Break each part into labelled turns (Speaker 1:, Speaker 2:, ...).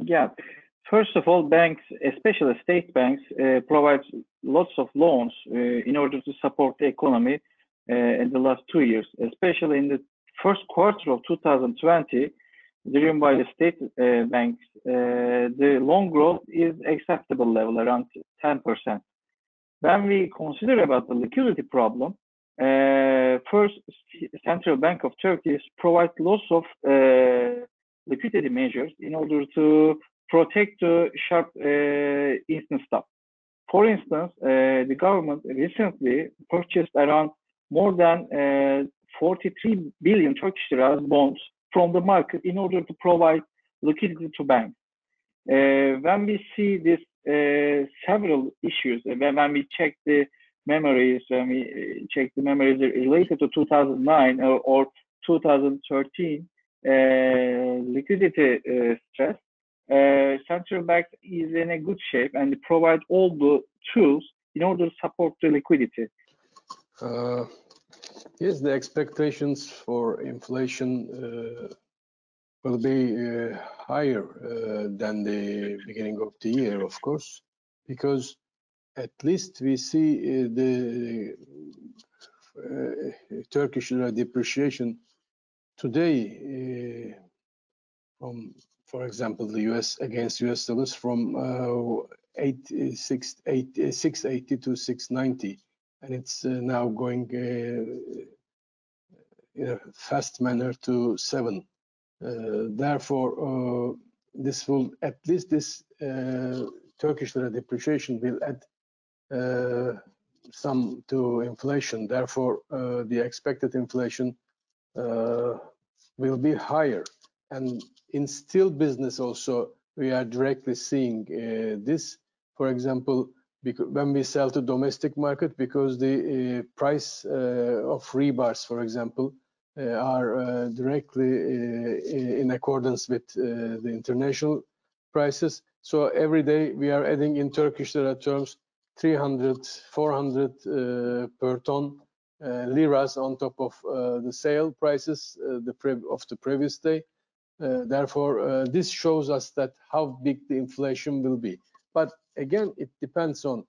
Speaker 1: Yeah. First of all, banks, especially state banks, provide lots of loans in order to support the economy in the last 2 years, especially in the first quarter of 2020, driven by the state banks. The loan growth is acceptable level, around 10%. When we consider about the liquidity problem, first, Central Bank of Turkey provides lots of liquidity measures in order to protect the sharp instant stop. For instance, the government recently purchased around more than 43 billion Turkish lira bonds from the market in order to provide liquidity to banks. When we see this several issues, when we check the memories, related to 2009 or 2013 liquidity stress, central bank is in a good shape and provide all the tools in order to support the liquidity.
Speaker 2: Yes, the expectations for inflation will be higher than the beginning of the year, of course, because at least we see the Turkish lira depreciation today from, for example, the US against US dollars from 680 to 690, and it's now going in a fast manner to 7. Therefore, this will, at least this Turkish lira depreciation will add some to inflation. Therefore, the expected inflation will be higher. And in steel business also, we are directly seeing this. For example, when we sell to domestic market, because the price of rebars, for example, are directly in accordance with the international prices. So every day we are adding in Turkish lira terms 300, 400 per ton liras on top of the sale prices of the previous day. Therefore, this shows us that how big the inflation will be. But again, it depends on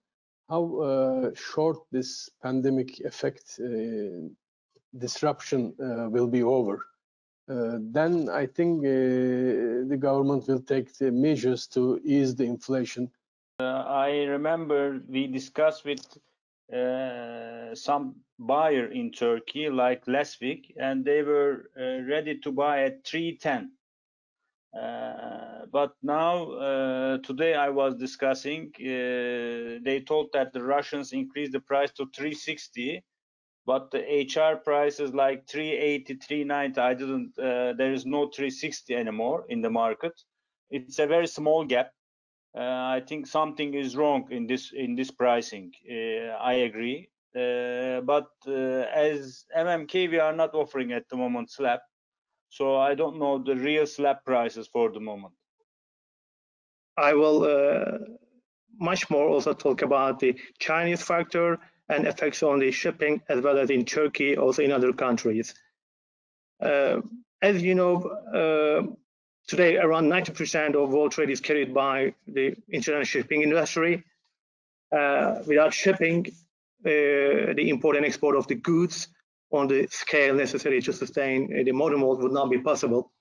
Speaker 2: how short this pandemic effect disruption will be over. Then I think the government will take the measures to ease the inflation.
Speaker 3: I remember we discussed with some buyer in Turkey like last week, and they were ready to buy at 310. But now today I was discussing, they told that the Russians increased the price to 360, but the HR price is like 380, 390. I didn't, there is no 360 anymore in the market. It's a very small gap. I think something is wrong in this pricing. I agree. But as MMK, we are not offering at the moment slab. So I don't know the real slab prices for the moment.
Speaker 4: I will much more also talk about the Chinese factor and effects on the shipping, as well as in Turkey, also in other countries. As you know, today around 90% of world trade is carried by the international shipping industry. Without shipping, the import and export of the goods on the scale necessary to sustain the modern world would not be possible.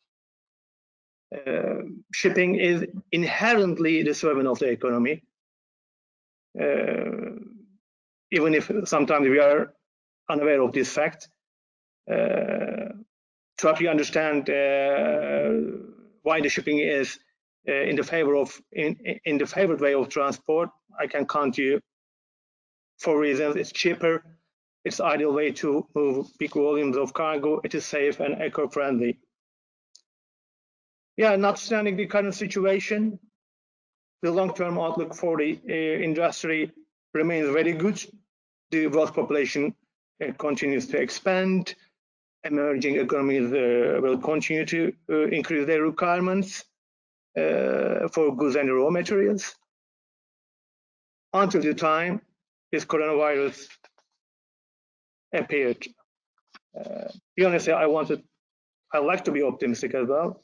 Speaker 4: Shipping is inherently the servant of the economy, even if sometimes we are unaware of this fact. To actually understand why the shipping is in the favored way of transport, I can count you 4 reasons. It's cheaper, it's the ideal way to move big volumes of cargo, it is safe and eco-friendly. Yeah, notwithstanding the current situation, the long-term outlook for the industry remains very good. The world population continues to expand. Emerging economies will continue to increase their requirements for goods and raw materials until the time this coronavirus appeared. Honestly, I like to be optimistic as well.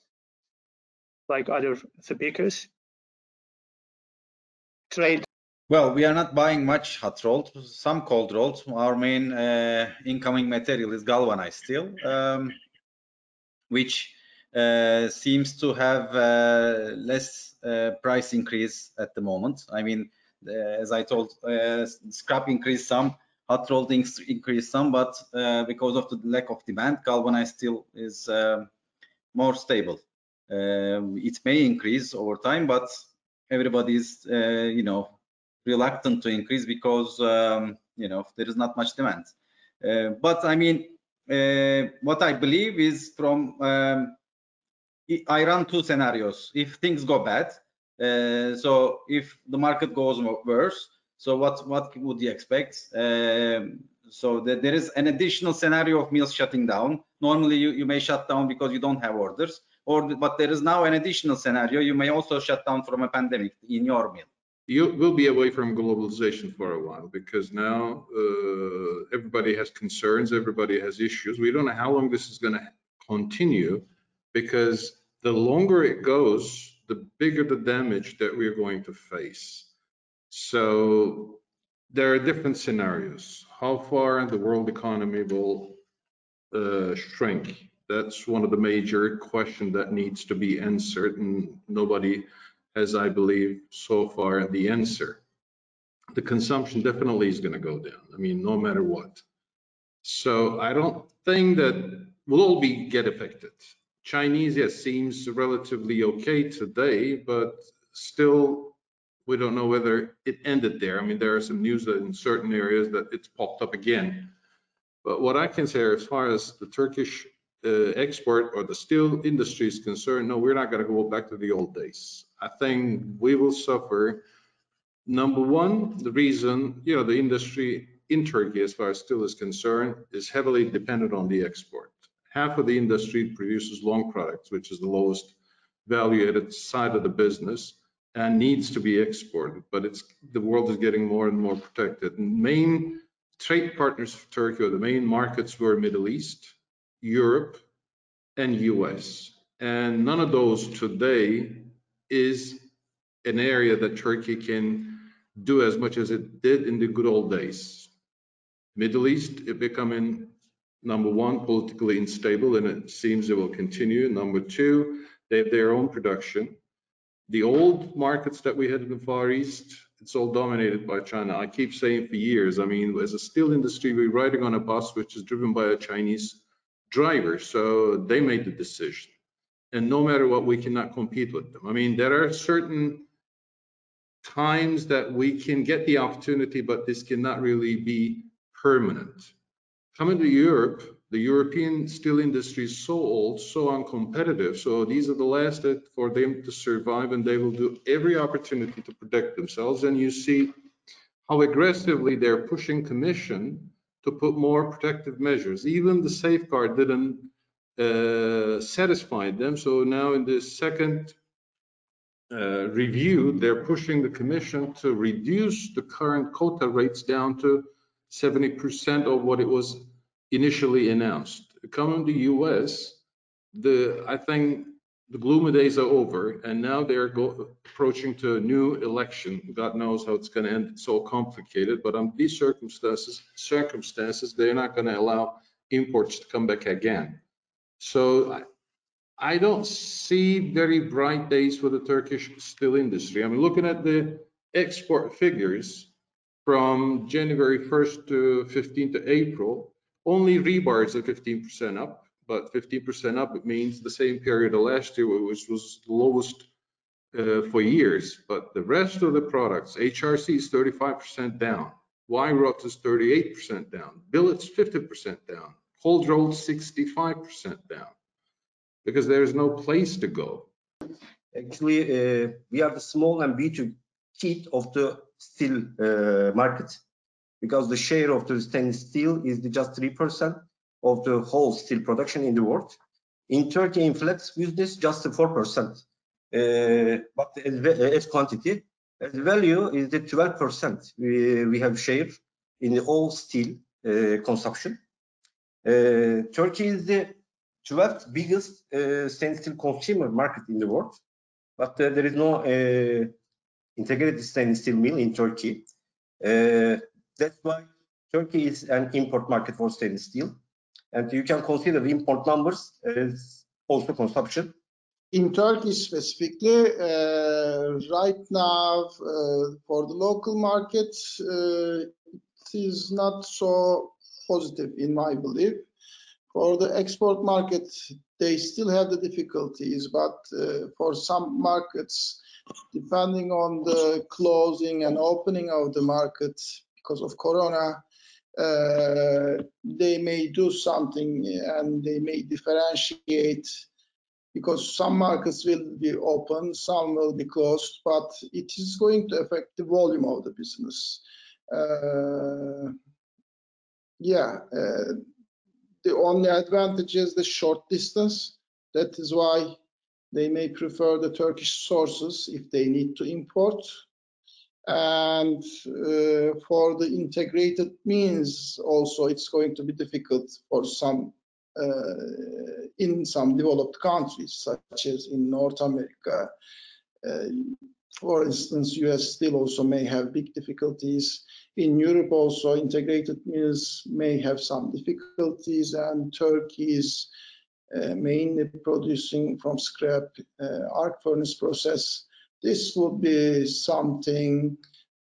Speaker 4: like other speakers? Trade.
Speaker 5: Well, we are not buying much hot rolled, some cold rolled. Our main incoming material is galvanized steel, which seems to have less price increase at the moment. I mean, as I told, scrap increased some, hot rolled increased some, but because of the lack of demand, galvanized steel is more stable. It may increase over time, but everybody is, you know, reluctant to increase because you know, there is not much demand. But I mean, what I believe is from I run two scenarios. If things go bad, so if the market goes worse, so what would you expect? So there is an additional scenario of mills shutting down. Normally you may shut down because you don't have orders, but there is now an additional scenario. You may also shut down from a pandemic in your mill.
Speaker 6: You will be away from globalization for a while because now everybody has concerns, everybody has issues. We don't know how long this is going to continue, because the longer it goes, the bigger the damage that we're going to face. So there are different scenarios. How far the world economy will shrink? That's one of the major questions that needs to be answered, and nobody has, I believe, so far the answer. The consumption definitely is going to go down. I mean, no matter what. So I don't think that we'll all get affected. Chinese, yes, seems relatively okay today, but still, we don't know whether it ended there. I mean, there are some news that in certain areas that it's popped up again. But what I can say, as far as the Turkish export or the steel industry is concerned, no, we're not going to go back to the old days. I think we will suffer. Number one, the reason, you know, the industry in Turkey, as far as steel is concerned, is heavily dependent on the export. Half of the industry produces long products, which is the lowest value-added side of the business, and needs to be exported. But the world is getting more and more protected. And main trade partners for Turkey, or the main markets, were Middle East, Europe, and US. And none of those today is an area that Turkey can do as much as it did in the good old days. Middle East, it becoming number one, politically unstable, and it seems it will continue. Number two, they have their own production. The old markets that we had in the Far East, it's all dominated by China. I keep saying for years, I mean, as a steel industry, we're riding on a bus which is driven by a Chinese driver, so they made the decision. And no matter what, we cannot compete with them. I mean, there are certain times that we can get the opportunity, but this cannot really be permanent. Coming to Europe, the European steel industry is so old, so uncompetitive. So these are the last for them to survive, and they will do every opportunity to protect themselves. And you see how aggressively they're pushing Commission to put more protective measures. Even the safeguard didn't satisfy them. So now in the second review, they're pushing the Commission to reduce the current quota rates down to 70% of what it was initially announced. Coming to US, I think the gloomy days are over, and now they're approaching to a new election. God knows how it's going to end. It's so complicated, but under these circumstances, they're not going to allow imports to come back again. So I don't see very bright days for the Turkish steel industry. I mean, looking at the export figures from January 1st to 15th to April, only rebar is at 15% up, but 15% up, it means the same period of last year, which was the lowest for years. But the rest of the products, HRC is 35% down, wire rod is 38% down, billets 50% down, cold rolled 65% down, because there is no place to go.
Speaker 7: Actually, we are the small and B2 kit of the steel market, because the share of the stainless steel is just 3% of the whole steel production in the world. In Turkey, in flex business, just 4%. But as quantity, as value is the 12%. We have share in the all steel consumption. Turkey is the 12th biggest stainless steel consumer market in the world. but there is no integrated stainless steel mill in Turkey. That's why Turkey is an import market for stainless steel, and you can consider the import numbers as also consumption.
Speaker 8: In Turkey specifically, right now, for the local market, it is not so positive in my belief. For the export market, they still have the difficulties, but for some markets, depending on the closing and opening of the market because of Corona, they may do something and they may differentiate, because some markets will be open, some will be closed, but it is going to affect the volume of the business. The only advantage is the short distance. That is why they may prefer the Turkish sources if they need to import. And for the integrated means, also it's going to be difficult for some in some developed countries, such as in North America. For instance, US still also may have big difficulties. In Europe also, integrated mills may have some difficulties, and Turkey is mainly producing from scrap arc furnace process. This would be something,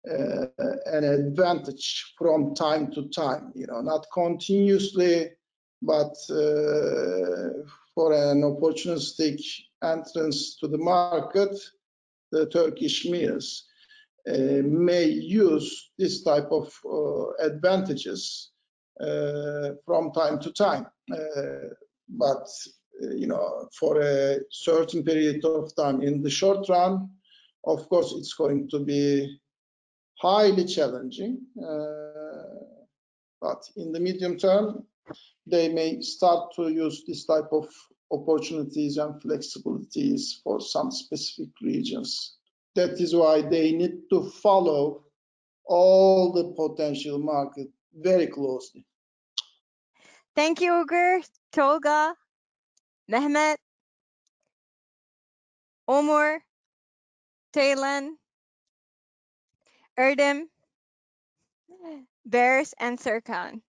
Speaker 8: an advantage from time to time, not continuously, but for an opportunistic entrance to the market, the Turkish mills may use this type of advantages from time to time. But for a certain period of time in the short run, of course, it's going to be highly challenging. But in the medium term, they may start to use this type of opportunities and flexibilities for some specific regions. That is why they need to follow all the potential market very closely.
Speaker 9: Thank you, Ugur, Tolga, Mehmet, Omur, Taylan, Erdem, Bears, and Serkan.